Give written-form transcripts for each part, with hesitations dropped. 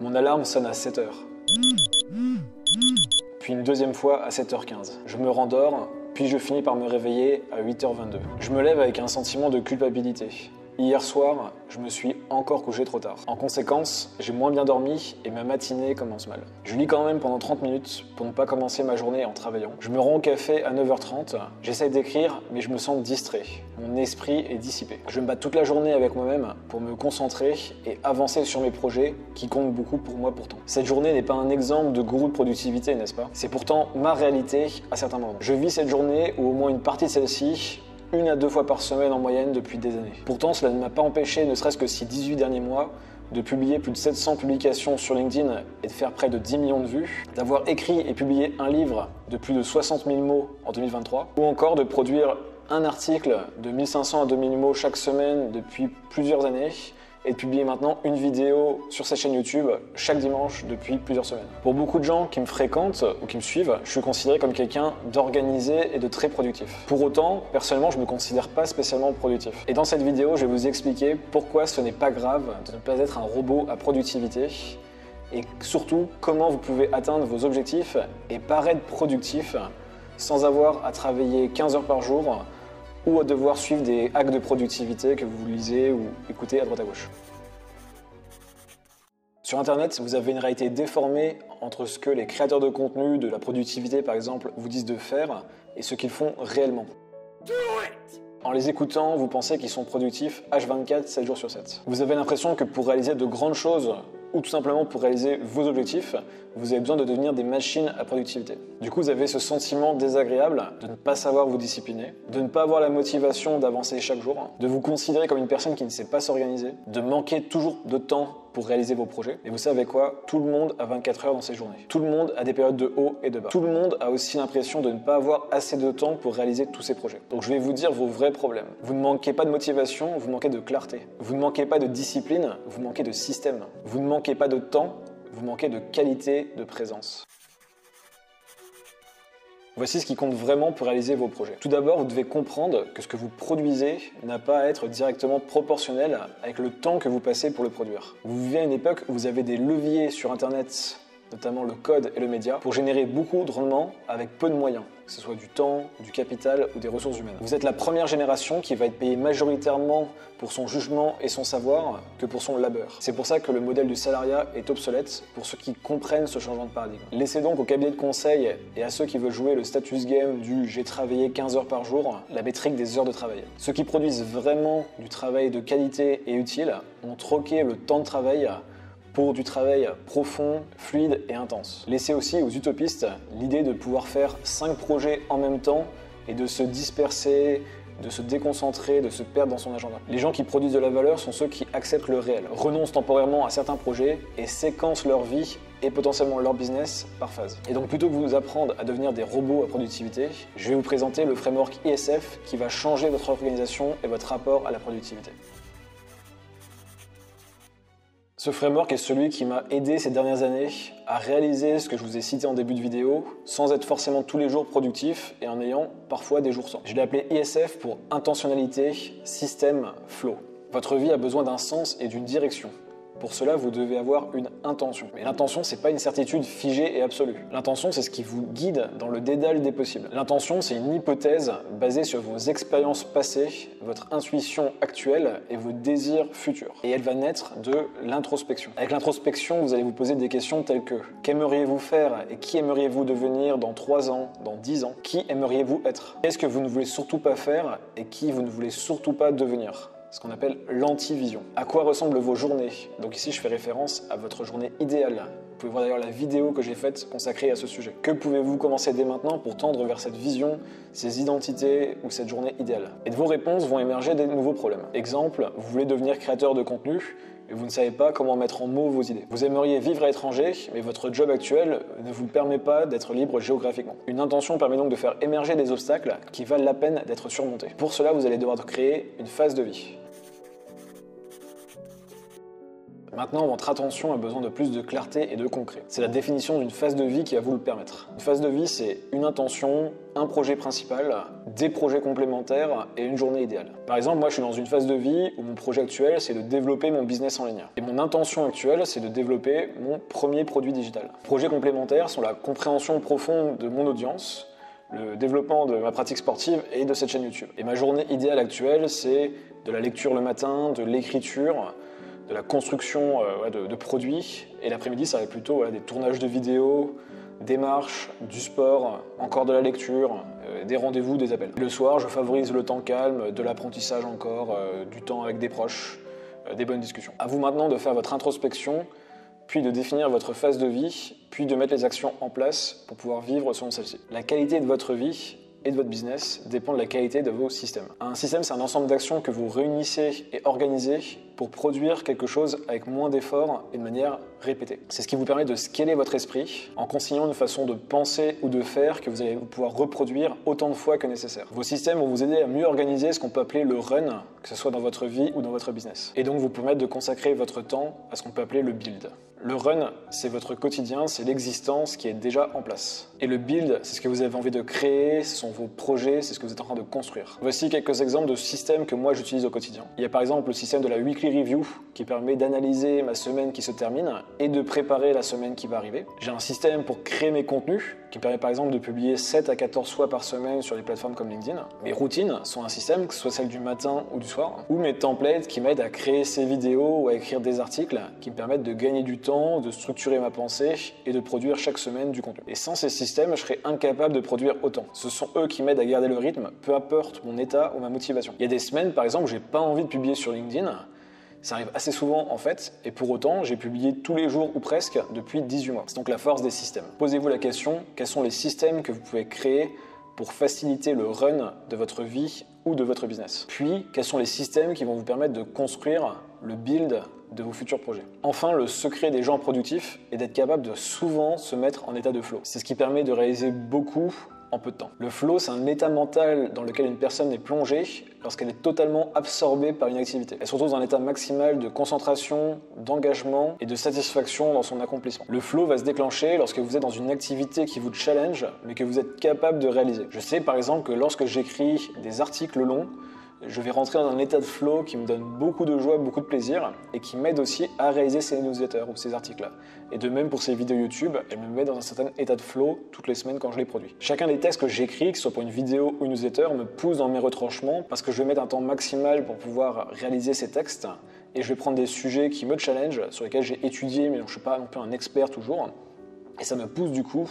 Mon alarme sonne à 7 heures. Puis une deuxième fois à 7h15. Je me rendors, puis je finis par me réveiller à 8h22. Je me lève avec un sentiment de culpabilité. Hier soir, je me suis encore couché trop tard. En conséquence, j'ai moins bien dormi et ma matinée commence mal. Je lis quand même pendant 30 minutes pour ne pas commencer ma journée en travaillant. Je me rends au café à 9h30, j'essaye d'écrire mais je me sens distrait. Mon esprit est dissipé. Je me bats toute la journée avec moi-même pour me concentrer et avancer sur mes projets qui comptent beaucoup pour moi pourtant. Cette journée n'est pas un exemple de gourou de productivité, n'est-ce pas? C'est pourtant ma réalité à certains moments. Je vis cette journée ou au moins une partie de celle-ci 1 à 2 fois par semaine en moyenne depuis des années. Pourtant, cela ne m'a pas empêché, ne serait-ce que ces 18 derniers mois, de publier plus de 700 publications sur LinkedIn et de faire près de 10 millions de vues, d'avoir écrit et publié un livre de plus de 60 000 mots en 2023, ou encore de produire un article de 1500 à 2000 mots chaque semaine depuis plusieurs années, et de publier maintenant une vidéo sur sa chaîne YouTube chaque dimanche depuis plusieurs semaines. Pour beaucoup de gens qui me fréquentent ou qui me suivent, je suis considéré comme quelqu'un d'organisé et de très productif. Pour autant, personnellement, je ne me considère pas spécialement productif. Et dans cette vidéo, je vais vous expliquer pourquoi ce n'est pas grave de ne pas être un robot à productivité et surtout comment vous pouvez atteindre vos objectifs et paraître productif sans avoir à travailler 15 heures par jour ou à devoir suivre des hacks de productivité que vous lisez ou écoutez à droite à gauche. Sur Internet, vous avez une réalité déformée entre ce que les créateurs de contenu, de la productivité par exemple, vous disent de faire et ce qu'ils font réellement. En les écoutant, vous pensez qu'ils sont productifs H24, 7 jours sur 7. Vous avez l'impression que pour réaliser de grandes choses, ou tout simplement pour réaliser vos objectifs, vous avez besoin de devenir des machines à productivité. Du coup, vous avez ce sentiment désagréable de ne pas savoir vous discipliner, de ne pas avoir la motivation d'avancer chaque jour, de vous considérer comme une personne qui ne sait pas s'organiser, de manquer toujours de temps pour réaliser vos projets. Et vous savez quoi? Tout le monde a 24 heures dans ses journées. Tout le monde a des périodes de haut et de bas. Tout le monde a aussi l'impression de ne pas avoir assez de temps pour réaliser tous ses projets. Donc je vais vous dire vos vrais problèmes. Vous ne manquez pas de motivation, vous manquez de clarté. Vous ne manquez pas de discipline, vous manquez de système. Vous ne manquez pas de temps, vous manquez de qualité de présence. Voici ce qui compte vraiment pour réaliser vos projets. Tout d'abord, vous devez comprendre que ce que vous produisez n'a pas à être directement proportionnel avec le temps que vous passez pour le produire. Vous vivez à une époque où vous avez des leviers sur Internet, notamment le code et le média, pour générer beaucoup de rendement avec peu de moyens, que ce soit du temps, du capital ou des ressources humaines. Vous êtes la première génération qui va être payée majoritairement pour son jugement et son savoir que pour son labeur. C'est pour ça que le modèle du salariat est obsolète pour ceux qui comprennent ce changement de paradigme. Laissez donc aux cabinets de conseil et à ceux qui veulent jouer le status game du « j'ai travaillé 15 heures par jour » la métrique des heures de travail. Ceux qui produisent vraiment du travail de qualité et utile ont troqué le temps de travail pour du travail profond, fluide et intense. Laissez aussi aux utopistes l'idée de pouvoir faire 5 projets en même temps et de se disperser, de se déconcentrer, de se perdre dans son agenda. Les gens qui produisent de la valeur sont ceux qui acceptent le réel, renoncent temporairement à certains projets et séquencent leur vie et potentiellement leur business par phase. Et donc plutôt que vous apprendre à devenir des robots à productivité, je vais vous présenter le framework ISF qui va changer votre organisation et votre rapport à la productivité. Ce framework est celui qui m'a aidé ces dernières années à réaliser ce que je vous ai cité en début de vidéo sans être forcément tous les jours productif et en ayant parfois des jours sans. Je l'ai appelé ISF pour intentionnalité, système, flow. Votre vie a besoin d'un sens et d'une direction. Pour cela, vous devez avoir une intention. Mais l'intention, c'est pas une certitude figée et absolue. L'intention, c'est ce qui vous guide dans le dédale des possibles. L'intention, c'est une hypothèse basée sur vos expériences passées, votre intuition actuelle et vos désirs futurs. Et elle va naître de l'introspection. Avec l'introspection, vous allez vous poser des questions telles que: qu'aimeriez-vous faire et qui aimeriez-vous devenir dans 3 ans, dans 10 ans? Qui aimeriez-vous être? Qu'est-ce que vous ne voulez surtout pas faire et qui vous ne voulez surtout pas devenir? Ce qu'on appelle l'anti-vision. À quoi ressemblent vos journées? Donc ici, je fais référence à votre journée idéale. Vous pouvez voir d'ailleurs la vidéo que j'ai faite consacrée à ce sujet. Que pouvez-vous commencer dès maintenant pour tendre vers cette vision, ces identités ou cette journée idéale? Et de vos réponses vont émerger des nouveaux problèmes. Exemple, vous voulez devenir créateur de contenu et vous ne savez pas comment mettre en mots vos idées. Vous aimeriez vivre à l'étranger, mais votre job actuel ne vous permet pas d'être libre géographiquement. Une intention permet donc de faire émerger des obstacles qui valent la peine d'être surmontés. Pour cela, vous allez devoir créer une phase de vie. Maintenant, votre attention a besoin de plus de clarté et de concret. C'est la définition d'une phase de vie qui va vous le permettre. Une phase de vie, c'est une intention, un projet principal, des projets complémentaires et une journée idéale. Par exemple, moi je suis dans une phase de vie où mon projet actuel c'est de développer mon business en ligne. Et mon intention actuelle c'est de développer mon premier produit digital. Projets complémentaires sont la compréhension profonde de mon audience, le développement de ma pratique sportive et de cette chaîne YouTube. Et ma journée idéale actuelle c'est de la lecture le matin, de l'écriture, de la construction de produits. Et l'après-midi ça va être plutôt des tournages de vidéos, des marches, du sport, encore de la lecture, des rendez-vous, des appels. Le soir, je favorise le temps calme, de l'apprentissage encore, du temps avec des proches, des bonnes discussions. À vous maintenant de faire votre introspection, puis de définir votre phase de vie, puis de mettre les actions en place pour pouvoir vivre selon celle-ci. La qualité de votre vie et de votre business dépend de la qualité de vos systèmes. Un système, c'est un ensemble d'actions que vous réunissez et organisez pour produire quelque chose avec moins d'efforts et de manière répétée. C'est ce qui vous permet de scaler votre esprit en consignant une façon de penser ou de faire que vous allez pouvoir reproduire autant de fois que nécessaire. Vos systèmes vont vous aider à mieux organiser ce qu'on peut appeler le run, que ce soit dans votre vie ou dans votre business. Et donc vous permettre de consacrer votre temps à ce qu'on peut appeler le build. Le run, c'est votre quotidien, c'est l'existence qui est déjà en place. Et le build, c'est ce que vous avez envie de créer, ce sont vos projets, c'est ce que vous êtes en train de construire. Voici quelques exemples de systèmes que moi j'utilise au quotidien. Il y a par exemple le système de la weekly review qui permet d'analyser ma semaine qui se termine et de préparer la semaine qui va arriver. J'ai un système pour créer mes contenus qui permet par exemple de publier 7 à 14 fois par semaine sur les plateformes comme LinkedIn. Mes routines sont un système, que ce soit celle du matin ou du soir, ou mes templates qui m'aident à créer ces vidéos ou à écrire des articles qui me permettent de gagner du temps, de structurer ma pensée et de produire chaque semaine du contenu. Et sans ces systèmes, je serais incapable de produire autant. Ce sont eux qui m'aident à garder le rythme, peu importe mon état ou ma motivation. Il y a des semaines, par exemple, où j'ai pas envie de publier sur LinkedIn. Ça arrive assez souvent en fait, et pour autant, j'ai publié tous les jours ou presque depuis 18 mois. C'est donc la force des systèmes. Posez-vous la question, quels sont les systèmes que vous pouvez créer pour faciliter le run de votre vie ou de votre business? Puis, quels sont les systèmes qui vont vous permettre de construire le build de vos futurs projets? Enfin, le secret des gens productifs est d'être capable de souvent se mettre en état de flow. C'est ce qui permet de réaliser beaucoup en peu de temps. Le flow, c'est un état mental dans lequel une personne est plongée lorsqu'elle est totalement absorbée par une activité. Elle se retrouve dans un état maximal de concentration, d'engagement et de satisfaction dans son accomplissement. Le flow va se déclencher lorsque vous êtes dans une activité qui vous challenge, mais que vous êtes capable de réaliser. Je sais par exemple que lorsque j'écris des articles longs, je vais rentrer dans un état de flow qui me donne beaucoup de joie, beaucoup de plaisir et qui m'aide aussi à réaliser ces newsletters ou ces articles-là. Et de même pour ces vidéos YouTube, elle me met dans un certain état de flow toutes les semaines quand je les produis. Chacun des textes que j'écris, que ce soit pour une vidéo ou une newsletter, me pousse dans mes retranchements parce que je vais mettre un temps maximal pour pouvoir réaliser ces textes et je vais prendre des sujets qui me challenge, sur lesquels j'ai étudié mais dont je ne suis pas non plus un expert toujours. Et ça me pousse du coup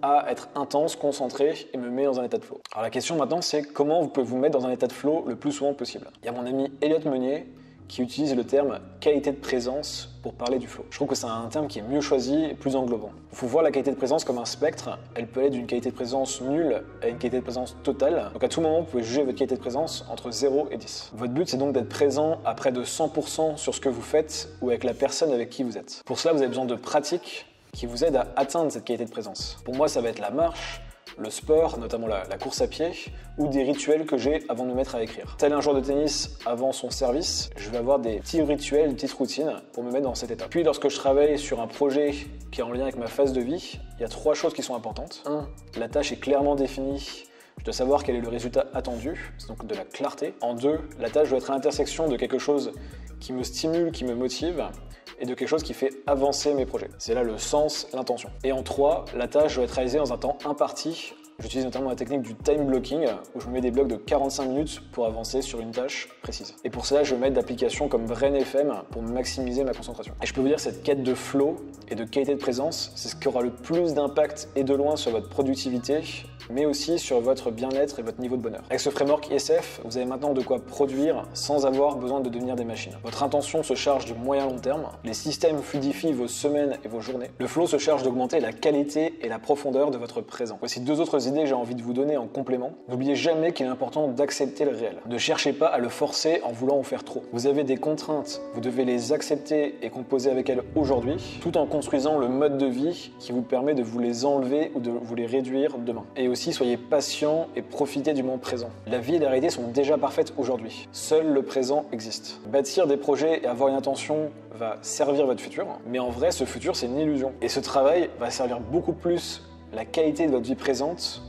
à être intense, concentré et me met dans un état de flow. Alors la question maintenant c'est comment vous pouvez vous mettre dans un état de flow le plus souvent possible. Il y a mon ami Elliot Meunier qui utilise le terme qualité de présence pour parler du flow. Je trouve que c'est un terme qui est mieux choisi et plus englobant. Il faut voir la qualité de présence comme un spectre. Elle peut aller d'une qualité de présence nulle à une qualité de présence totale. Donc à tout moment, vous pouvez juger votre qualité de présence entre 0 et 10. Votre but, c'est donc d'être présent à près de 100% sur ce que vous faites ou avec la personne avec qui vous êtes. Pour cela, vous avez besoin de pratique qui vous aide à atteindre cette qualité de présence. Pour moi, ça va être la marche, le sport, notamment la course à pied, ou des rituels que j'ai avant de me mettre à écrire. Tel un joueur de tennis avant son service, je vais avoir des petits rituels, des petites routines pour me mettre dans cet état. Puis lorsque je travaille sur un projet qui est en lien avec ma phase de vie, il y a 3 choses qui sont importantes. 1. La tâche est clairement définie. Je dois savoir quel est le résultat attendu, c'est donc de la clarté. En 2, la tâche doit être à l'intersection de quelque chose qui me stimule, qui me motive, et de quelque chose qui fait avancer mes projets. C'est là le sens, l'intention. Et en 3, la tâche doit être réalisée dans un temps imparti. J'utilise notamment la technique du time blocking, où je me mets des blocs de 45 minutes pour avancer sur une tâche précise. Et pour cela, je vais mettre d'applications comme Brain FM pour maximiser ma concentration. Et je peux vous dire, cette quête de flow et de qualité de présence, c'est ce qui aura le plus d'impact et de loin sur votre productivité, mais aussi sur votre bien-être et votre niveau de bonheur. Avec ce framework ISF, vous avez maintenant de quoi produire sans avoir besoin de devenir des machines. Votre intention se charge du moyen-long terme, les systèmes fluidifient vos semaines et vos journées, le flow se charge d'augmenter la qualité et la profondeur de votre présent. Voici 2 autres idées que j'ai envie de vous donner en complément. N'oubliez jamais qu'il est important d'accepter le réel. Ne cherchez pas à le forcer en voulant en faire trop. Vous avez des contraintes, vous devez les accepter et composer avec elles aujourd'hui, tout en construisant le mode de vie qui vous permet de vous les enlever ou de vous les réduire demain. Et aussi aussi soyez patient et profitez du moment présent. La vie et la réalité sont déjà parfaites aujourd'hui. Seul le présent existe. Bâtir des projets et avoir une intention va servir votre futur, mais en vrai, ce futur, c'est une illusion. Et ce travail va servir beaucoup plus la qualité de votre vie présente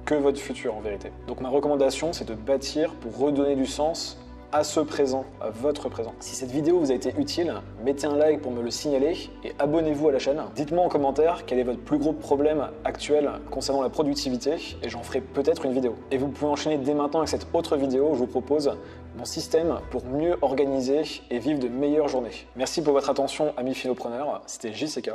que votre futur en vérité. Donc ma recommandation, c'est de bâtir pour redonner du sens à ce présent, à votre présent. Si cette vidéo vous a été utile, mettez un like pour me le signaler et abonnez-vous à la chaîne. Dites-moi en commentaire quel est votre plus gros problème actuel concernant la productivité et j'en ferai peut-être une vidéo. Et vous pouvez enchaîner dès maintenant avec cette autre vidéo où je vous propose mon système pour mieux organiser et vivre de meilleures journées. Merci pour votre attention, amis philopreneurs. C'était JCK.